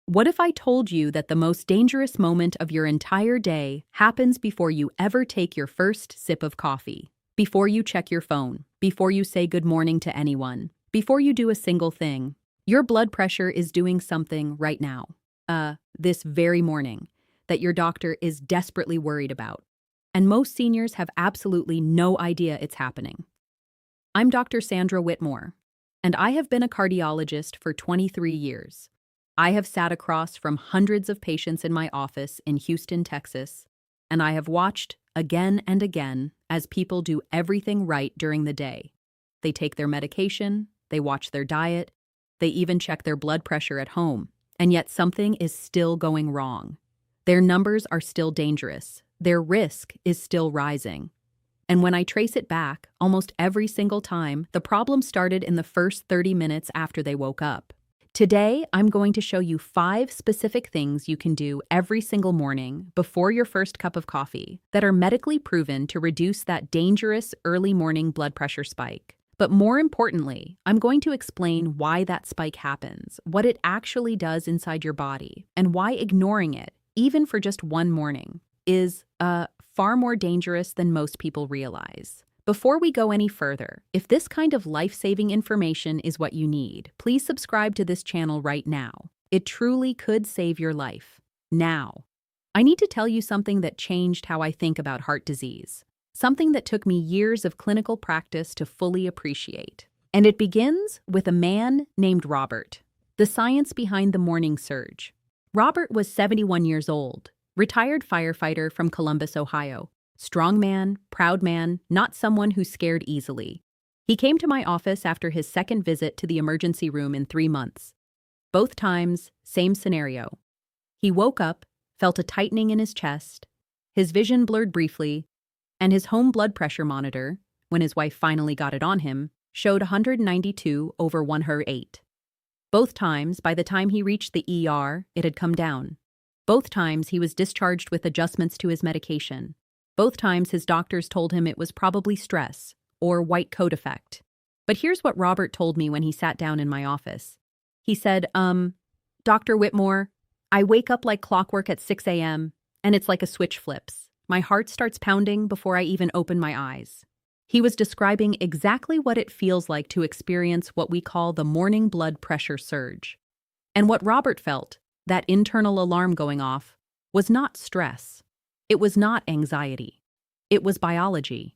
What if I told you that the most dangerous moment of your entire day happens before you ever take your first sip of coffee, before you check your phone, before you say good morning to anyone, before you do a single thing? Your blood pressure is doing something right now, this very morning, that your doctor is desperately worried about. And most seniors have absolutely no idea it's happening. I'm Dr. Sandra Whitemore, and I have been a cardiologist for 23 years. I have sat across from hundreds of patients in my office in Houston, Texas, and I have watched again and again as people do everything right during the day. They take their medication, they watch their diet, they even check their blood pressure at home, and yet something is still going wrong. Their numbers are still dangerous. Their risk is still rising. And when I trace it back, almost every single time, the problem started in the first 30 minutes after they woke up. Today, I'm going to show you 5 specific things you can do every single morning before your first cup of coffee that are medically proven to reduce that dangerous early morning blood pressure spike. But more importantly, I'm going to explain why that spike happens, what it actually does inside your body, and why ignoring it, even for just one morning, is far more dangerous than most people realize. Before we go any further, if this kind of life-saving information is what you need, please subscribe to this channel right now. It truly could save your life. Now, I need to tell you something that changed how I think about heart disease, something that took me years of clinical practice to fully appreciate. And it begins with a man named Robert, the science behind the morning surge. Robert was 71 years old, retired firefighter from Columbus, Ohio. Strong man, proud man, not someone who's scared easily. He came to my office after his second visit to the emergency room in 3 months. Both times, same scenario. He woke up, felt a tightening in his chest, his vision blurred briefly, and his home blood pressure monitor, when his wife finally got it on him, showed 192/108. Both times, by the time he reached the ER, it had come down. Both times, he was discharged with adjustments to his medication. Both times his doctors told him it was probably stress or white coat effect. But here's what Robert told me when he sat down in my office. He said, Dr. Whitmore, I wake up like clockwork at 6 a.m. and it's like a switch flips. My heart starts pounding before I even open my eyes. He was describing exactly what it feels like to experience what we call the morning blood pressure surge. And what Robert felt, that internal alarm going off, was not stress. It was not anxiety. It was biology.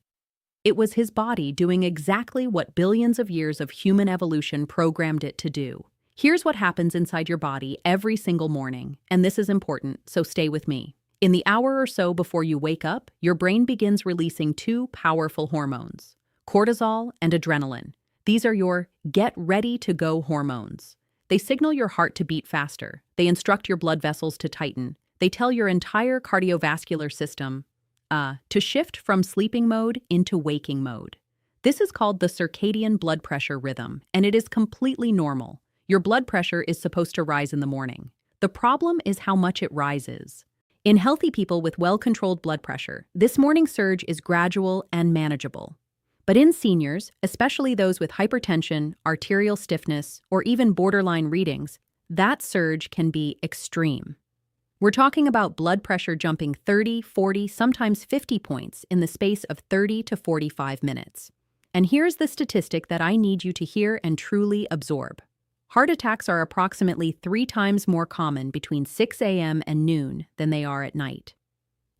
It was his body doing exactly what billions of years of human evolution programmed it to do. Here's what happens inside your body every single morning, and this is important, so stay with me. In the hour or so before you wake up, your brain begins releasing 2 powerful hormones, cortisol and adrenaline. These are your get-ready-to-go hormones. They signal your heart to beat faster. They instruct your blood vessels to tighten. They tell your entire cardiovascular system to shift from sleeping mode into waking mode. This is called the circadian blood pressure rhythm, and it is completely normal. Your blood pressure is supposed to rise in the morning. The problem is how much it rises. In healthy people with well-controlled blood pressure, this morning surge is gradual and manageable. But in seniors, especially those with hypertension, arterial stiffness, or even borderline readings, that surge can be extreme. We're talking about blood pressure jumping 30, 40, sometimes 50 points in the space of 30 to 45 minutes. And here's the statistic that I need you to hear and truly absorb. Heart attacks are approximately 3 times more common between 6 a.m. and noon than they are at night.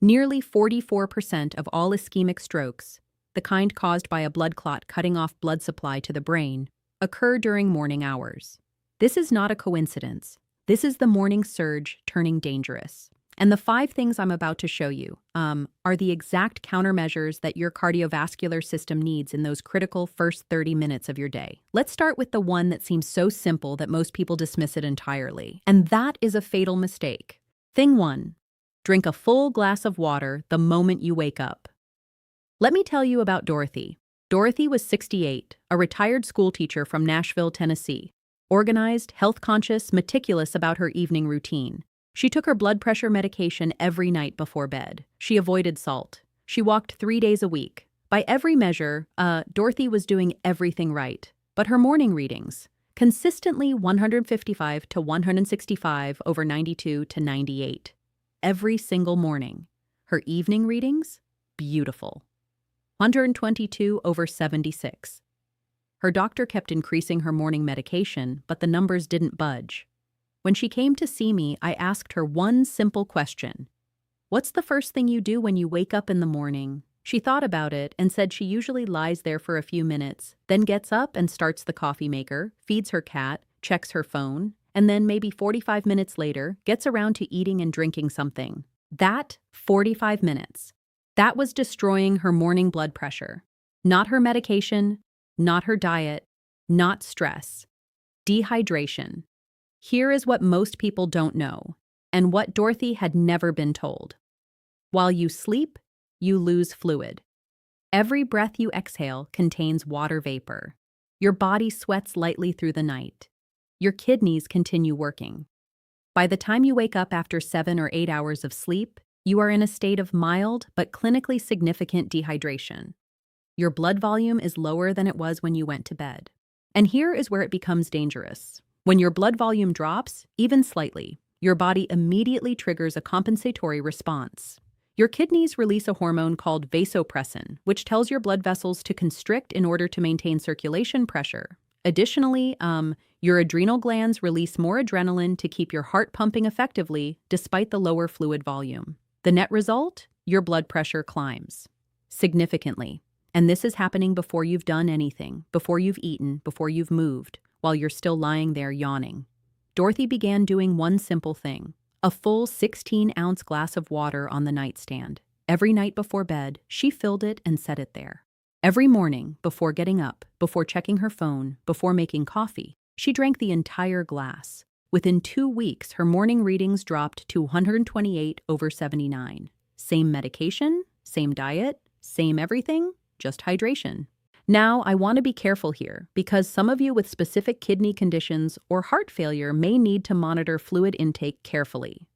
Nearly 44% of all ischemic strokes, the kind caused by a blood clot cutting off blood supply to the brain, occur during morning hours. This is not a coincidence. This is the morning surge turning dangerous. And the 5 things I'm about to show you are the exact countermeasures that your cardiovascular system needs in those critical first 30 minutes of your day. Let's start with the one that seems so simple that most people dismiss it entirely. And that is a fatal mistake. Thing 1, drink a full glass of water the moment you wake up. Let me tell you about Dorothy. Dorothy was 68, a retired schoolteacher from Nashville, Tennessee. Organized, health-conscious, meticulous about her evening routine. She took her blood pressure medication every night before bed. She avoided salt. She walked 3 days a week. By every measure, Dorothy was doing everything right. But her morning readings, Consistently 155 to 165 over 92 to 98. Every single morning. Her evening readings? Beautiful. 122 over 76. Her doctor kept increasing her morning medication, but the numbers didn't budge. When she came to see me, I asked her one simple question. What's the first thing you do when you wake up in the morning? She thought about it and said she usually lies there for a few minutes, then gets up and starts the coffee maker, feeds her cat, checks her phone, and then maybe 45 minutes later gets around to eating and drinking something. That 45 minutes. That was destroying her morning blood pressure. Not her medication, not her diet, not stress. Dehydration. Here is what most people don't know, and what Dorothy had never been told. While you sleep, you lose fluid. Every breath you exhale contains water vapor. Your body sweats lightly through the night. Your kidneys continue working. By the time you wake up after 7 or 8 hours of sleep, you are in a state of mild but clinically significant dehydration. Your blood volume is lower than it was when you went to bed. And here is where it becomes dangerous. When your blood volume drops, even slightly, your body immediately triggers a compensatory response. Your kidneys release a hormone called vasopressin, which tells your blood vessels to constrict in order to maintain circulation pressure. Additionally, your adrenal glands release more adrenaline to keep your heart pumping effectively despite the lower fluid volume. The net result? Your blood pressure climbs significantly. And this is happening before you've done anything, before you've eaten, before you've moved, while you're still lying there yawning. Dorothy began doing one simple thing. A full 16-ounce glass of water on the nightstand. Every night before bed, she filled it and set it there. Every morning, before getting up, before checking her phone, before making coffee, she drank the entire glass. Within 2 weeks, her morning readings dropped to 128 over 79. Same medication, same diet, same everything, just hydration. Now, I want to be careful here because some of you with specific kidney conditions or heart failure may need to monitor fluid intake carefully.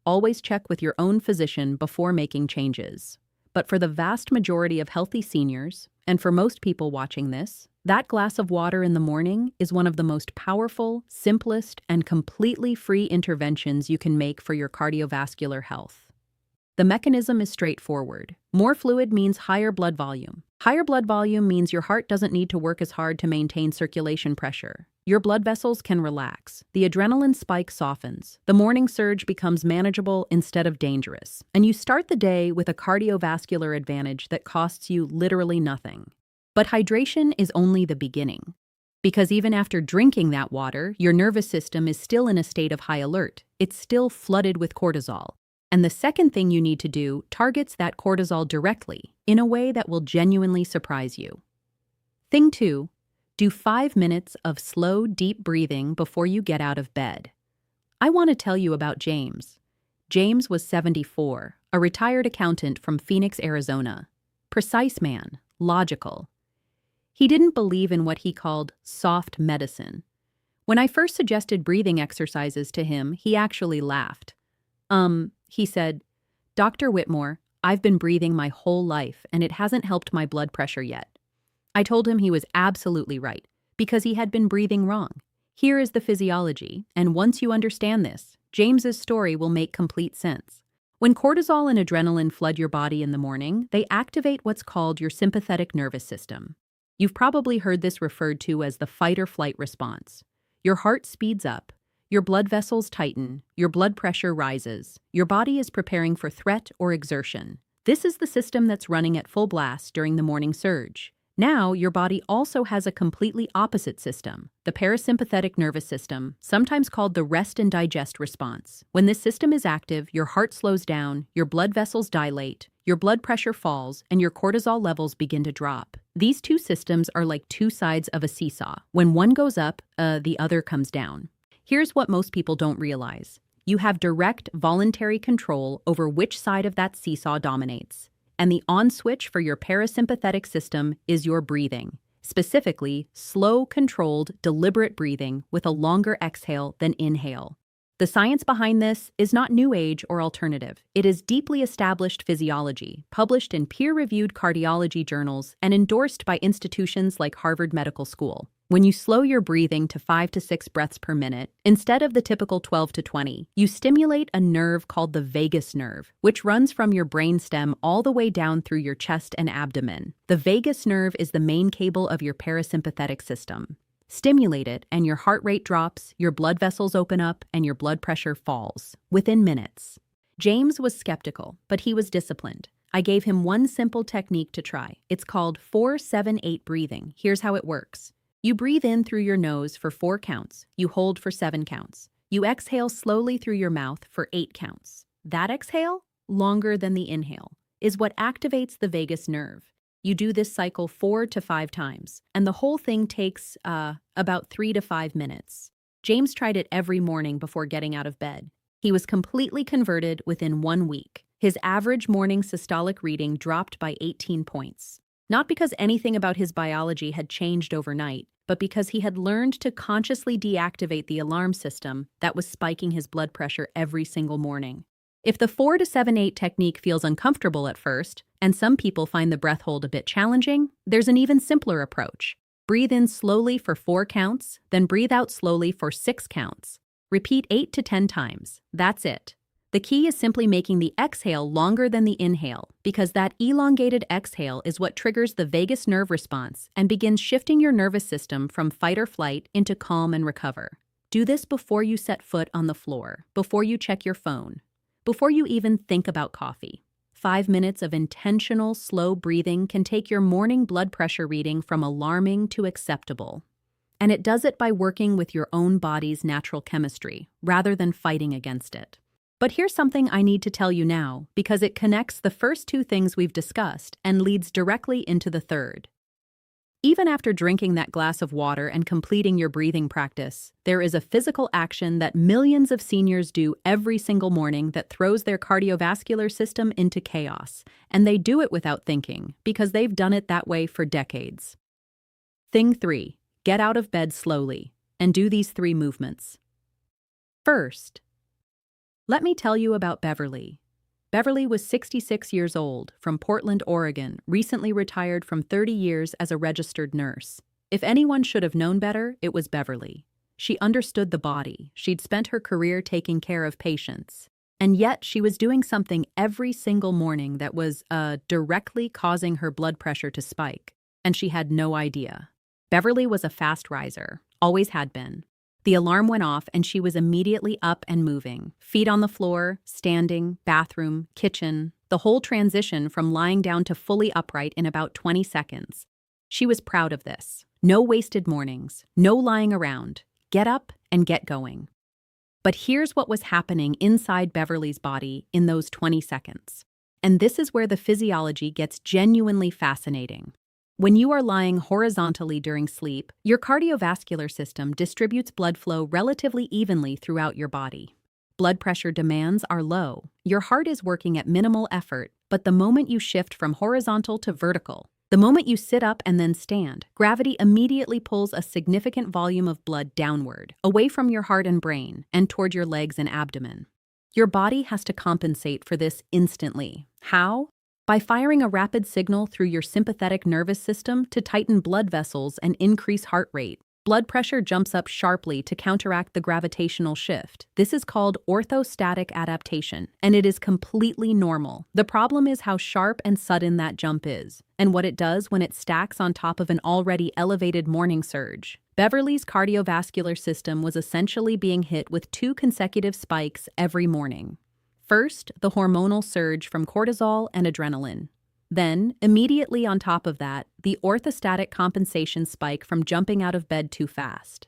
Always check with your own physician before making changes. But for the vast majority of healthy seniors, and for most people watching this, that glass of water in the morning is one of the most powerful, simplest, and completely free interventions you can make for your cardiovascular health. The mechanism is straightforward. More fluid means higher blood volume. Higher blood volume means your heart doesn't need to work as hard to maintain circulation pressure. Your blood vessels can relax. The adrenaline spike softens. The morning surge becomes manageable instead of dangerous. And you start the day with a cardiovascular advantage that costs you literally nothing. But hydration is only the beginning. Because even after drinking that water, your nervous system is still in a state of high alert. It's still flooded with cortisol. And the second thing you need to do targets that cortisol directly in a way that will genuinely surprise you. Thing 2, do 5 minutes of slow, deep breathing before you get out of bed. I want to tell you about James. James was 74, a retired accountant from Phoenix, Arizona. Precise man, logical. He didn't believe in what he called soft medicine. When I first suggested breathing exercises to him, he actually laughed. He said, Dr. Whitmore, I've been breathing my whole life and it hasn't helped my blood pressure yet. I told him he was absolutely right, because he had been breathing wrong. Here is the physiology, and once you understand this, James's story will make complete sense. When cortisol and adrenaline flood your body in the morning, they activate what's called your sympathetic nervous system. You've probably heard this referred to as the fight or flight response. Your heart speeds up. Your blood vessels tighten, your blood pressure rises, your body is preparing for threat or exertion. This is the system that's running at full blast during the morning surge. Now, your body also has a completely opposite system, the parasympathetic nervous system, sometimes called the rest and digest response. When this system is active, your heart slows down, your blood vessels dilate, your blood pressure falls, and your cortisol levels begin to drop. These two systems are like two sides of a seesaw. When one goes up, the other comes down. Here's what most people don't realize. You have direct, voluntary control over which side of that seesaw dominates. And the on switch for your parasympathetic system is your breathing. Specifically, slow, controlled, deliberate breathing with a longer exhale than inhale. The science behind this is not new age or alternative. It is deeply established physiology, published in peer-reviewed cardiology journals and endorsed by institutions like Harvard Medical School. When you slow your breathing to 5 to 6 breaths per minute, instead of the typical 12 to 20, you stimulate a nerve called the vagus nerve, which runs from your brainstem all the way down through your chest and abdomen. The vagus nerve is the main cable of your parasympathetic system. Stimulate it, and your heart rate drops, your blood vessels open up, and your blood pressure falls within minutes. James was skeptical, but he was disciplined. I gave him one simple technique to try. It's called 4-7-8 breathing. Here's how it works. You breathe in through your nose for 4 counts. You hold for 7 counts. You exhale slowly through your mouth for 8 counts. That exhale, longer than the inhale, is what activates the vagus nerve. You do this cycle 4 to 5 times, and the whole thing takes about 3 to 5 minutes. James tried it every morning before getting out of bed. He was completely converted within 1 week. His average morning systolic reading dropped by 18 points. Not because anything about his biology had changed overnight, but because he had learned to consciously deactivate the alarm system that was spiking his blood pressure every single morning. If the 4-7-8 technique feels uncomfortable at first, and some people find the breath hold a bit challenging, there's an even simpler approach. Breathe in slowly for 4 counts, then breathe out slowly for 6 counts. Repeat 8 to 10 times. That's it. The key is simply making the exhale longer than the inhale, because that elongated exhale is what triggers the vagus nerve response and begins shifting your nervous system from fight or flight into calm and recover. Do this before you set foot on the floor, before you check your phone, before you even think about coffee. 5 minutes of intentional, slow breathing can take your morning blood pressure reading from alarming to acceptable. And it does it by working with your own body's natural chemistry, rather than fighting against it. But here's something I need to tell you now, because it connects the first 2 things we've discussed and leads directly into the third. Even after drinking that glass of water and completing your breathing practice, there is a physical action that millions of seniors do every single morning that throws their cardiovascular system into chaos, and they do it without thinking, because they've done it that way for decades. Thing 3, get out of bed slowly, and do these 3 movements. First, let me tell you about Beverly. Beverly was 66 years old, from Portland, Oregon, recently retired from 30 years as a registered nurse. If anyone should have known better, it was Beverly. She understood the body. She'd spent her career taking care of patients. And yet she was doing something every single morning that was directly causing her blood pressure to spike, and she had no idea. Beverly was a fast riser, always had been. The alarm went off and she was immediately up and moving. Feet on the floor, standing, bathroom, kitchen, the whole transition from lying down to fully upright in about 20 seconds. She was proud of this. No wasted mornings, no lying around. Get up and get going. But here's what was happening inside Beverly's body in those 20 seconds. And this is where the physiology gets genuinely fascinating. When you are lying horizontally during sleep, your cardiovascular system distributes blood flow relatively evenly throughout your body. Blood pressure demands are low. Your heart is working at minimal effort, but the moment you shift from horizontal to vertical, the moment you sit up and then stand, gravity immediately pulls a significant volume of blood downward, away from your heart and brain, and toward your legs and abdomen. Your body has to compensate for this instantly. How? By firing a rapid signal through your sympathetic nervous system to tighten blood vessels and increase heart rate. Blood pressure jumps up sharply to counteract the gravitational shift. This is called orthostatic adaptation, and it is completely normal. The problem is how sharp and sudden that jump is, and what it does when it stacks on top of an already elevated morning surge. Beverly's cardiovascular system was essentially being hit with 2 consecutive spikes every morning. First, the hormonal surge from cortisol and adrenaline. Then, immediately on top of that, the orthostatic compensation spike from jumping out of bed too fast.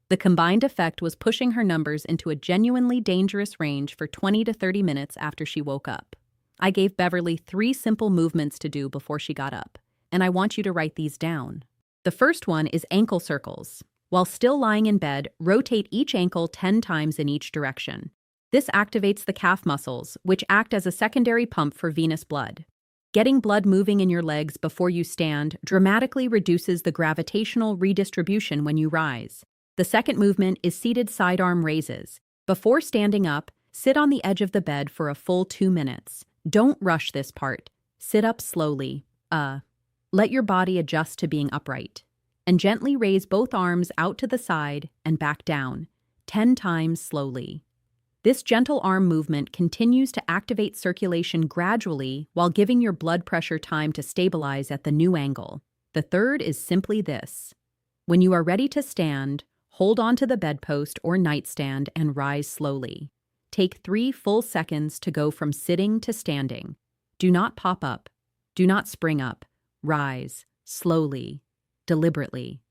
The combined effect was pushing her numbers into a genuinely dangerous range for 20 to 30 minutes after she woke up. I gave Beverly 3 simple movements to do before she got up, and I want you to write these down. The first one is ankle circles. While still lying in bed, rotate each ankle 10 times in each direction. This activates the calf muscles, which act as a secondary pump for venous blood. Getting blood moving in your legs before you stand dramatically reduces the gravitational redistribution when you rise. The second movement is seated sidearm raises. Before standing up, sit on the edge of the bed for a full 2 minutes. Don't rush this part. Sit up slowly. Let your body adjust to being upright. and gently raise both arms out to the side and back down, 10 times slowly. This gentle arm movement continues to activate circulation gradually while giving your blood pressure time to stabilize at the new angle. The third is simply this. When you are ready to stand, hold on to the bedpost or nightstand and rise slowly. Take 3 full seconds to go from sitting to standing. Do not pop up. Do not spring up. Rise, slowly, deliberately.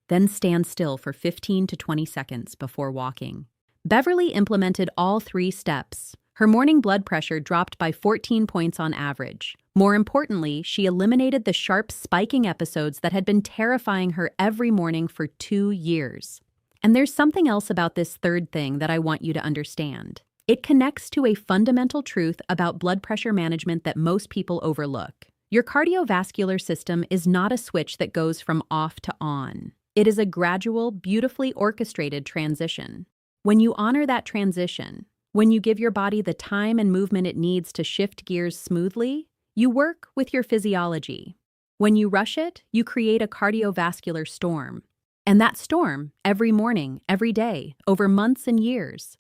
Then stand still for 15 to 20 seconds before walking. Beverly implemented all 3 steps. Her morning blood pressure dropped by 14 points on average. More importantly, she eliminated the sharp spiking episodes that had been terrifying her every morning for 2 years. And there's something else about this third thing that I want you to understand. It connects to a fundamental truth about blood pressure management that most people overlook. Your cardiovascular system is not a switch that goes from off to on. It is a gradual, beautifully orchestrated transition. When you honor that transition, when you give your body the time and movement it needs to shift gears smoothly, you work with your physiology. When you rush it, you create a cardiovascular storm. And that storm, every morning, every day, over months and years,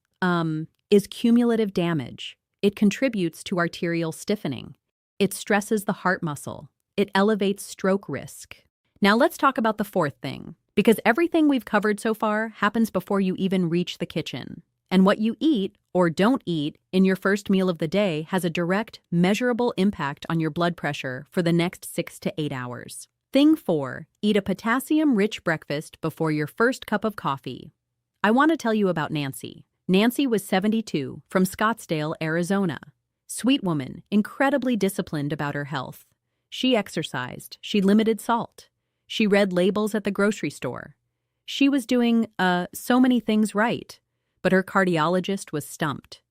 is cumulative damage. It contributes to arterial stiffening. It stresses the heart muscle. It elevates stroke risk. Now let's talk about the fourth thing, because everything we've covered so far happens before you even reach the kitchen. And what you eat or don't eat in your first meal of the day has a direct, measurable impact on your blood pressure for the next 6 to 8 hours. Thing 4, eat a potassium-rich breakfast before your first cup of coffee. I want to tell you about Nancy. Nancy was 72, from Scottsdale, Arizona. Sweet woman, incredibly disciplined about her health. She exercised. She limited salt. She read labels at the grocery store. She was doing, so many things right, but her cardiologist was stumped.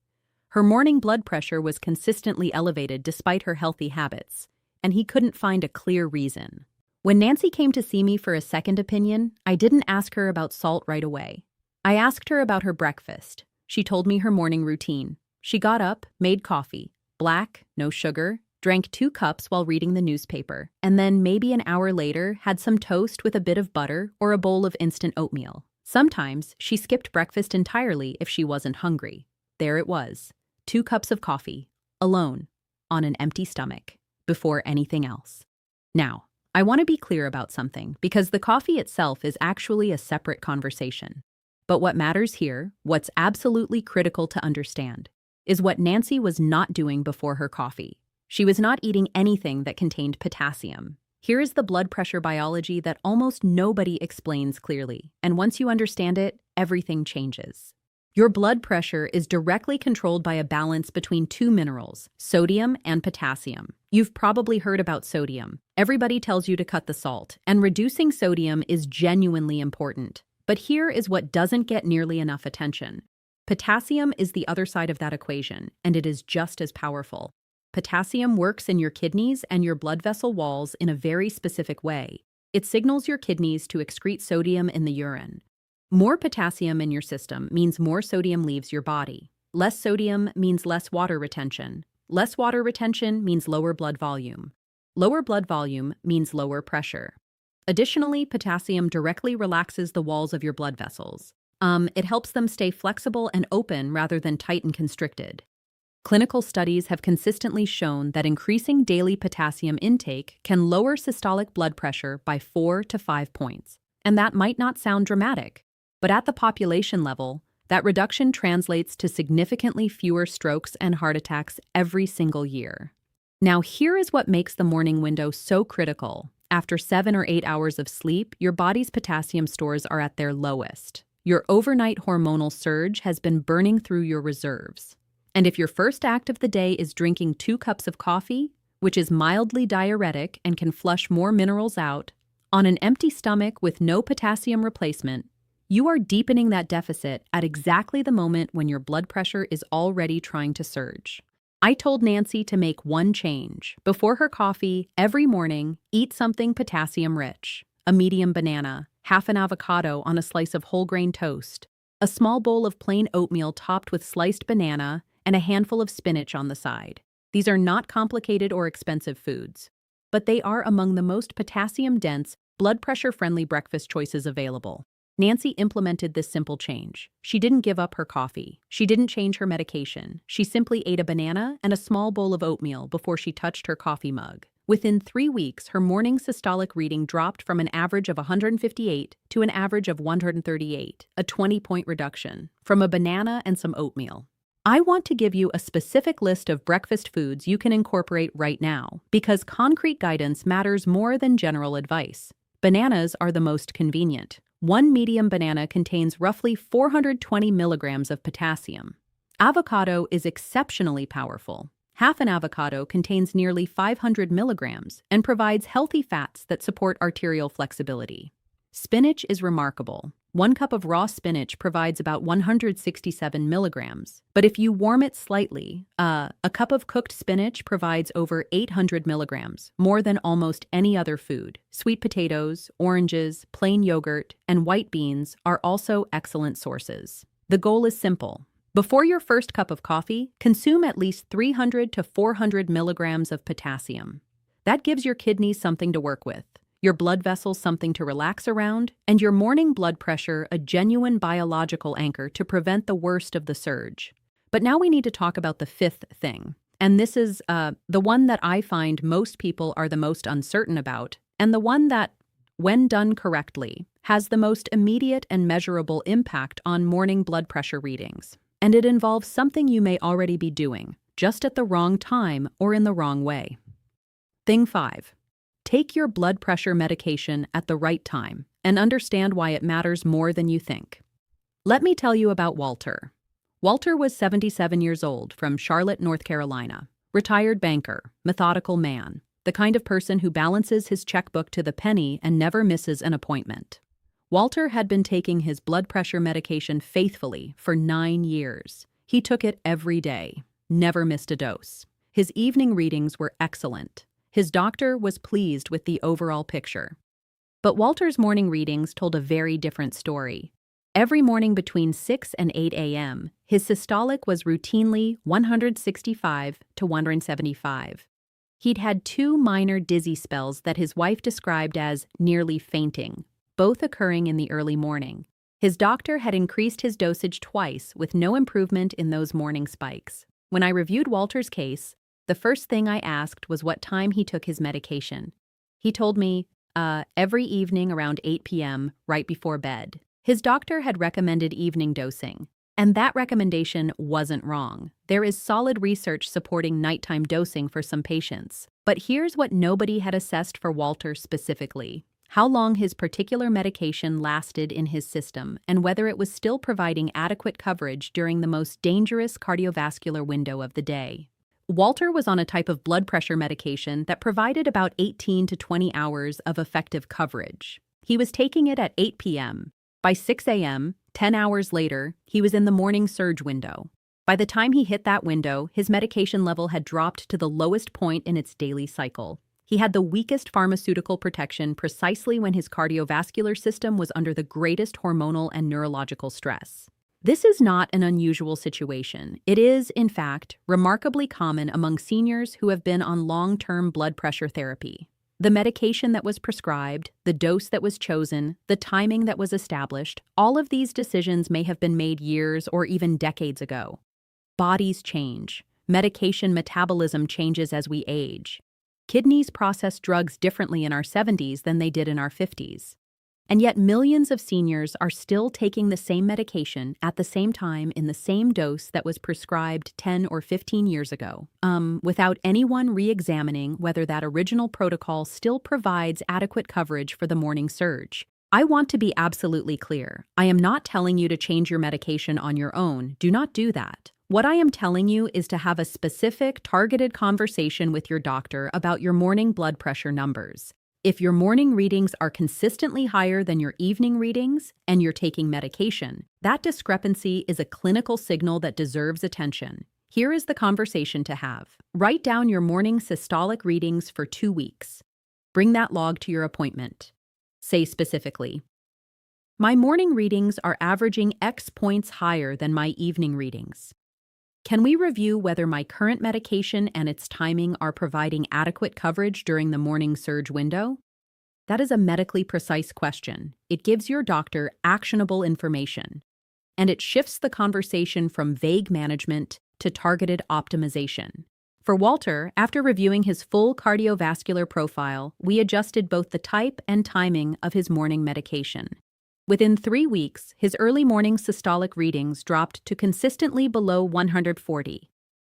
Her morning blood pressure was consistently elevated despite her healthy habits, and he couldn't find a clear reason. When Nancy came to see me for a second opinion, I didn't ask her about salt right away. I asked her about her breakfast. She told me her morning routine. She got up, made coffee, black, no sugar, drank 2 cups while reading the newspaper, and then maybe an hour later had some toast with a bit of butter or a bowl of instant oatmeal. Sometimes she skipped breakfast entirely if she wasn't hungry. There it was, 2 cups of coffee, alone, on an empty stomach, before anything else. Now, I want to be clear about something, because the coffee itself is actually a separate conversation. But what matters here, what's absolutely critical to understand, is what Nancy was not doing before her coffee. She was not eating anything that contained potassium. Here is the blood pressure biology that almost nobody explains clearly, and once you understand it, everything changes. Your blood pressure is directly controlled by a balance between 2 minerals, sodium and potassium. You've probably heard about sodium. Everybody tells you to cut the salt, and reducing sodium is genuinely important. But here is what doesn't get nearly enough attention. Potassium is the other side of that equation, and it is just as powerful. Potassium works in your kidneys and your blood vessel walls in a very specific way. It signals your kidneys to excrete sodium in the urine. More potassium in your system means more sodium leaves your body. Less sodium means less water retention. Less water retention means lower blood volume. Lower blood volume means lower pressure. Additionally, potassium directly relaxes the walls of your blood vessels. It helps them stay flexible and open rather than tight and constricted. Clinical studies have consistently shown that increasing daily potassium intake can lower systolic blood pressure by 4 to 5 points. And that might not sound dramatic, but at the population level, that reduction translates to significantly fewer strokes and heart attacks every single year. Now, here is what makes the morning window so critical. After 7 or 8 hours of sleep, your body's potassium stores are at their lowest. Your overnight hormonal surge has been burning through your reserves. And if your first act of the day is drinking 2 cups of coffee, which is mildly diuretic and can flush more minerals out, on an empty stomach with no potassium replacement, you are deepening that deficit at exactly the moment when your blood pressure is already trying to surge. I told Nancy to make one change. Before her coffee, every morning, eat something potassium-rich. A medium banana, half an avocado on a slice of whole grain toast, a small bowl of plain oatmeal topped with sliced banana, and a handful of spinach on the side. These are not complicated or expensive foods, but they are among the most potassium-dense, blood pressure-friendly breakfast choices available. Nancy implemented this simple change. She didn't give up her coffee. She didn't change her medication. She simply ate a banana and a small bowl of oatmeal before she touched her coffee mug. Within 3 weeks, her morning systolic reading dropped from an average of 158 to an average of 138, a 20-point reduction, from a banana and some oatmeal. I want to give you a specific list of breakfast foods you can incorporate right now, because concrete guidance matters more than general advice. Bananas are the most convenient. One medium banana contains roughly 420 milligrams of potassium. Avocado is exceptionally powerful. Half an avocado contains nearly 500 milligrams and provides healthy fats that support arterial flexibility. Spinach is remarkable. 1 cup of raw spinach provides about 167 milligrams. But if you warm it slightly, a cup of cooked spinach provides over 800 milligrams, more than almost any other food. Sweet potatoes, oranges, plain yogurt, and white beans are also excellent sources. The goal is simple. Before your first cup of coffee, consume at least 300 to 400 milligrams of potassium. That gives your kidneys something to work with, your blood vessels something to relax around, and your morning blood pressure a genuine biological anchor to prevent the worst of the surge. But now we need to talk about the fifth thing. And this is the one that I find most people are the most uncertain about, and the one that, when done correctly, has the most immediate and measurable impact on morning blood pressure readings. And it involves something you may already be doing, just at the wrong time or in the wrong way. Thing 5. Take your blood pressure medication at the right time and understand why it matters more than you think. Let me tell you about Walter. Walter was 77 years old, from Charlotte, North Carolina. Retired banker, methodical man, the kind of person who balances his checkbook to the penny and never misses an appointment. Walter had been taking his blood pressure medication faithfully for 9 years. He took it every day, never missed a dose. His evening readings were excellent. His doctor was pleased with the overall picture. But Walter's morning readings told a very different story. Every morning between 6 and 8 a.m., his systolic was routinely 165 to 175. He'd had 2 minor dizzy spells that his wife described as nearly fainting, both occurring in the early morning. His doctor had increased his dosage twice with no improvement in those morning spikes. When I reviewed Walter's case, the first thing I asked was what time he took his medication. He told me, every evening around 8 p.m., right before bed. His doctor had recommended evening dosing, and that recommendation wasn't wrong. There is solid research supporting nighttime dosing for some patients. But here's what nobody had assessed for Walter specifically: how long his particular medication lasted in his system and whether it was still providing adequate coverage during the most dangerous cardiovascular window of the day. Walter was on a type of blood pressure medication that provided about 18 to 20 hours of effective coverage. He was taking it at 8 p.m. By 6 a.m., 10 hours later, he was in the morning surge window. By the time he hit that window, his medication level had dropped to the lowest point in its daily cycle. He had the weakest pharmaceutical protection precisely when his cardiovascular system was under the greatest hormonal and neurological stress. This is not an unusual situation. It is, in fact, remarkably common among seniors who have been on long-term blood pressure therapy. The medication that was prescribed, the dose that was chosen, the timing that was established, all of these decisions may have been made years or even decades ago. Bodies change. Medication metabolism changes as we age. Kidneys process drugs differently in our 70s than they did in our 50s. And yet millions of seniors are still taking the same medication at the same time in the same dose that was prescribed 10 or 15 years ago, without anyone re-examining whether that original protocol still provides adequate coverage for the morning surge. I want to be absolutely clear. I am not telling you to change your medication on your own. Do not do that. What I am telling you is to have a specific, targeted conversation with your doctor about your morning blood pressure numbers. If your morning readings are consistently higher than your evening readings and you're taking medication, that discrepancy is a clinical signal that deserves attention. Here is the conversation to have. Write down your morning systolic readings for 2 weeks. Bring that log to your appointment. Say specifically, "My morning readings are averaging X points higher than my evening readings. Can we review whether my current medication and its timing are providing adequate coverage during the morning surge window?" That is a medically precise question. It gives your doctor actionable information, and it shifts the conversation from vague management to targeted optimization. For Walter, after reviewing his full cardiovascular profile, we adjusted both the type and timing of his morning medication. Within 3 weeks, his early morning systolic readings dropped to consistently below 140.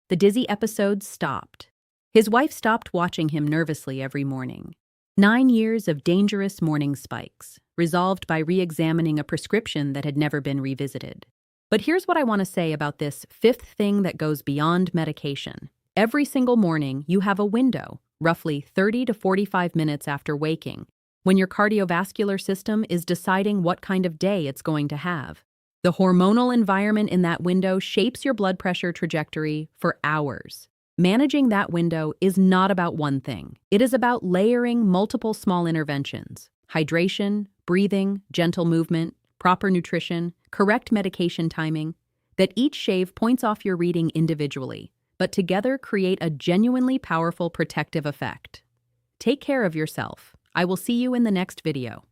The dizzy episodes stopped. His wife stopped watching him nervously every morning. 9 years of dangerous morning spikes, resolved by re-examining a prescription that had never been revisited. But here's what I want to say about this fifth thing that goes beyond medication. Every single morning, you have a window, roughly 30 to 45 minutes after waking, when your cardiovascular system is deciding what kind of day it's going to have. The hormonal environment in that window shapes your blood pressure trajectory for hours. Managing that window is not about one thing. It is about layering multiple small interventions: hydration, breathing, gentle movement, proper nutrition, correct medication timing, that each shave points off your reading individually, but together create a genuinely powerful protective effect. Take care of yourself. I will see you in the next video.